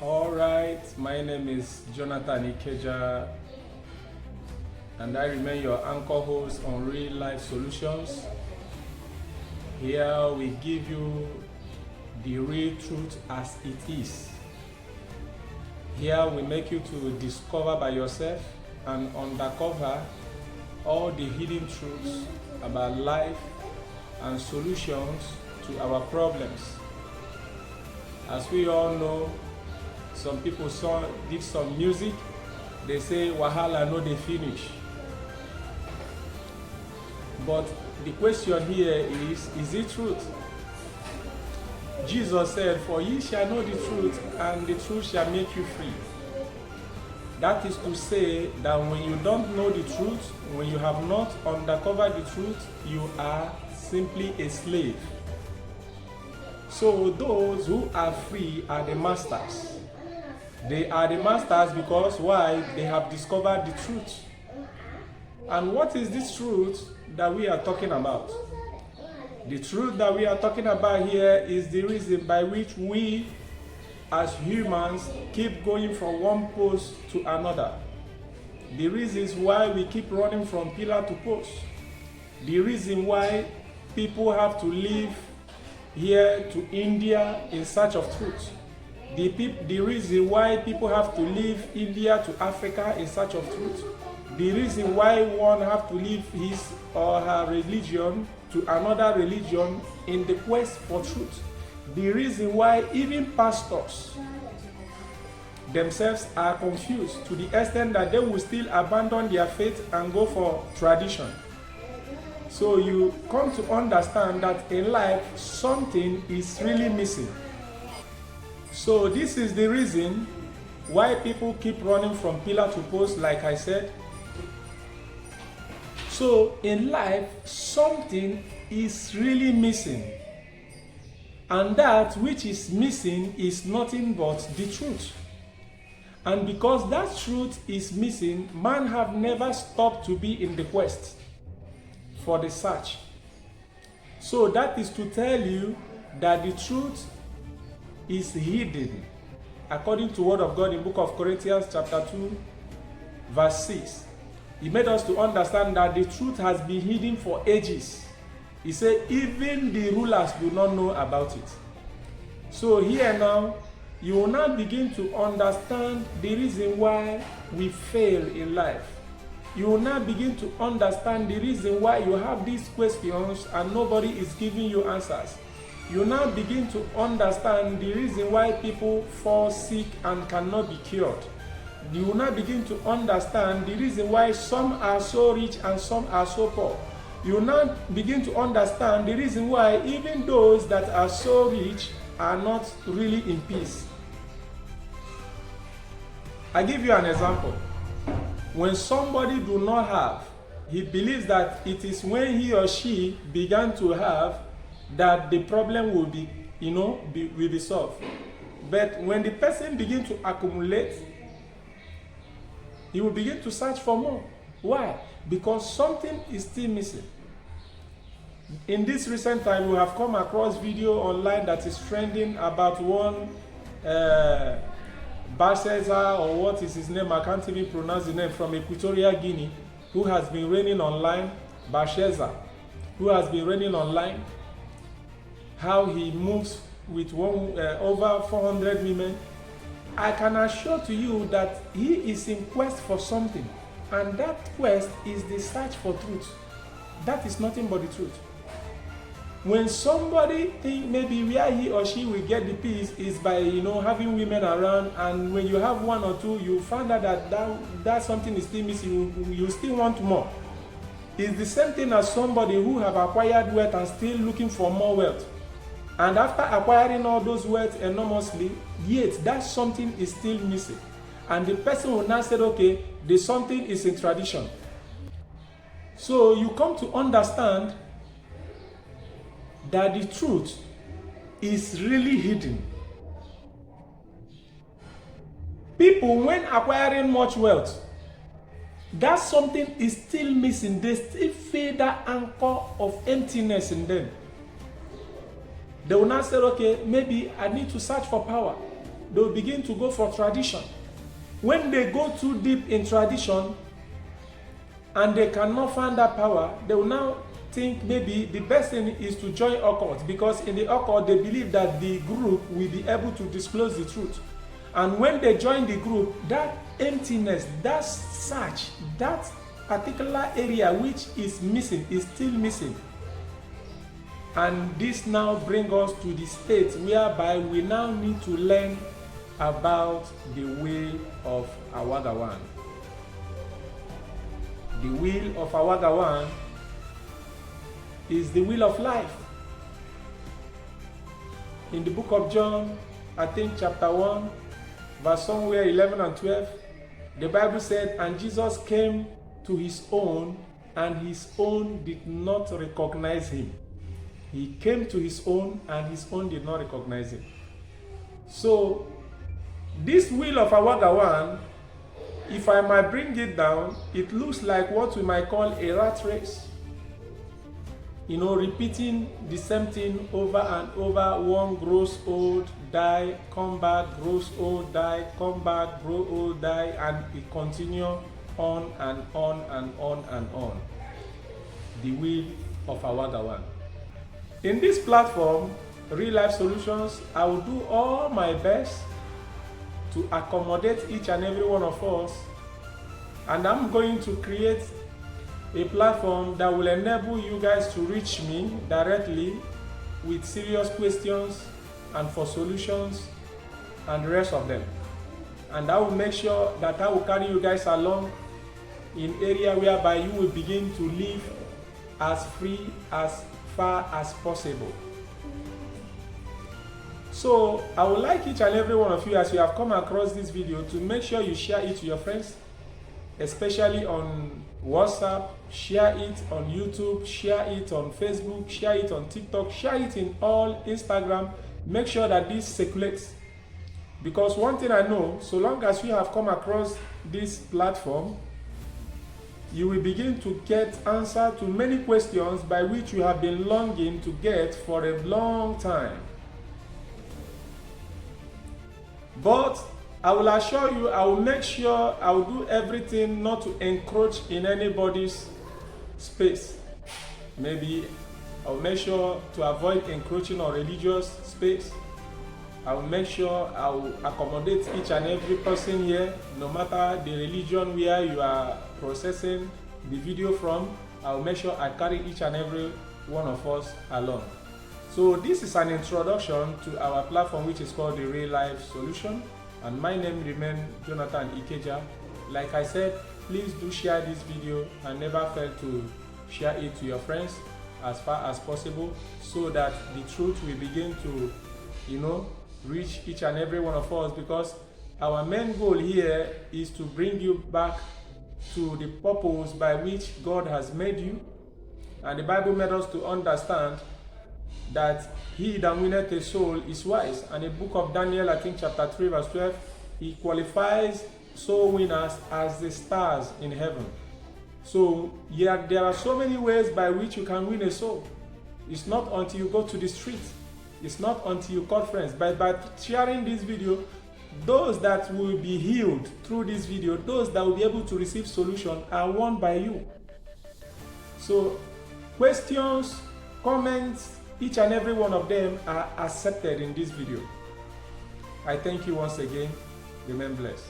All right, my name is Jonathan Ikeja, and I remain your anchor host on Real Life Solutions. Here we give you the real truth as it is. Here we make you to discover by yourself and uncover all the hidden truths about life and solutions to our problems. As we all know, some people did some music, they say wahala no dey finish. But the question here is it truth? Jesus said, "For ye shall know the truth, and the truth shall make you free." That is to say that when you don't know the truth, when you have not uncovered the truth, you are simply a slave. So those who are free are the masters. They are the masters because why? They have discovered the truth. And what is this truth that we are talking about? The truth that we are talking about here is the reason by which we as humans keep going from one post to another. The reasons why we keep running from pillar to post. The reason why people have to leave here to India in search of truth. The reason why people have to leave India to Africa in search of truth. The reason why one have to leave his or her religion to another religion in the quest for truth. The reason why even pastors themselves are confused to the extent that they will still abandon their faith and go for tradition. So you come to understand that in life something is really missing. So this is the reason why people keep running from pillar to post, like I said. So in life, something is really missing. And that which is missing is nothing but the truth. And because that truth is missing, man have never stopped to be in the quest for the search. So that is to tell you that the truth is hidden, according to word of God in book of Corinthians chapter 2 verse 6. He made us to understand that the truth has been hidden for ages. He said even the rulers do not know about it. So here now, you will now begin to understand the reason why we fail in life. You will now begin to understand the reason why you have these questions and nobody is giving you answers. You now begin to understand the reason why people fall sick and cannot be cured. You will now begin to understand the reason why some are so rich and some are so poor. You will now begin to understand the reason why even those that are so rich are not really in peace. I give you an example. When somebody do not have, he believes that it is when he or she began to have that the problem will be, will be solved. But when the person begins to accumulate, he will begin to search for more. Why? Because something is still missing. In this recent time, we have come across video online that is trending about one Basheza, or what is his name? I can't even pronounce the name, from Equatorial Guinea, who has been reigning online. Basheza, who has been reigning online. How he moves with over 400 women. I can assure to you that he is in quest for something, and that quest is the search for truth. That is nothing but the truth. When somebody think maybe where he or she will get the peace is by having women around, and when you have one or two, you find out that something is still missing, you still want more. It's the same thing as somebody who have acquired wealth and still looking for more wealth. And after acquiring all those wealth enormously, yet that something is still missing. And the person will now say, okay, the something is in tradition. So you come to understand that the truth is really hidden. People, when acquiring much wealth, that something is still missing. They still feel that anchor of emptiness in them. They will now say, okay, maybe I need to search for power. they will begin to go for tradition. When they go too deep in tradition and they cannot find that power, they will now think maybe the best thing is to join occult, because in the occult they believe that the group will be able to disclose the truth. And when they join the group, that emptiness, that search, that particular area which is missing is still missing. And this now brings us to the state whereby we now need to learn about the way of Awagawan. The will of Awagawan is the will of life. In the book of John, I think chapter 1, verse somewhere 11 and 12, the Bible said, and Jesus came to his own, and his own did not recognize him. He came to his own, and his own did not recognize him. So, this will of Awagawan, if I might bring it down, it looks like what we might call a rat race. You know, repeating the same thing over and over. One grows old, die, come back, grows old, die, come back, grow old, die, and it continues on and on and on and on. The will of Awagawan. In this platform, Real Life Solutions, I will do all my best to accommodate each and every one of us, and I'm going to create a platform that will enable you guys to reach me directly with serious questions and for solutions and the rest of them. And I will make sure that I will carry you guys along in area whereby you will begin to live as free as far as possible. So I would like each and every one of you, as you have come across this video, to make sure you share it to your friends, especially on WhatsApp, share it on YouTube, share it on Facebook, share it on TikTok, share it in all Instagram. Make sure that this circulates. Because one thing I know, so long as you have come across this platform, you will begin to get answer to many questions by which you have been longing to get for a long time. But I will assure you, I will make sure I will do everything not to encroach in anybody's space. Maybe I will make sure to avoid encroaching on religious space. I will make sure I will accommodate each and every person here, no matter the religion where you are processing the video from. I will make sure I carry each and every one of us along. So this is an introduction to our platform, which is called the Real Life Solution. And my name remains Jonathan Ikeja. Like I said, please do share this video and never fail to share it to your friends as far as possible, so that the truth will begin to, reach each and every one of us, because our main goal here is to bring you back to the purpose by which God has made you. And the Bible made us to understand that he that winneth a soul is wise. And in the book of Daniel, I think chapter 3 verse 12, he qualifies soul winners as the stars in heaven. So yeah, there are so many ways by which you can win a soul. It's not until you go to the street. It's not until you call friends. But by sharing this video, those that will be healed through this video, those that will be able to receive solution, are won by you. So questions, comments, each and every one of them are accepted in this video. I thank you once again. Remain blessed.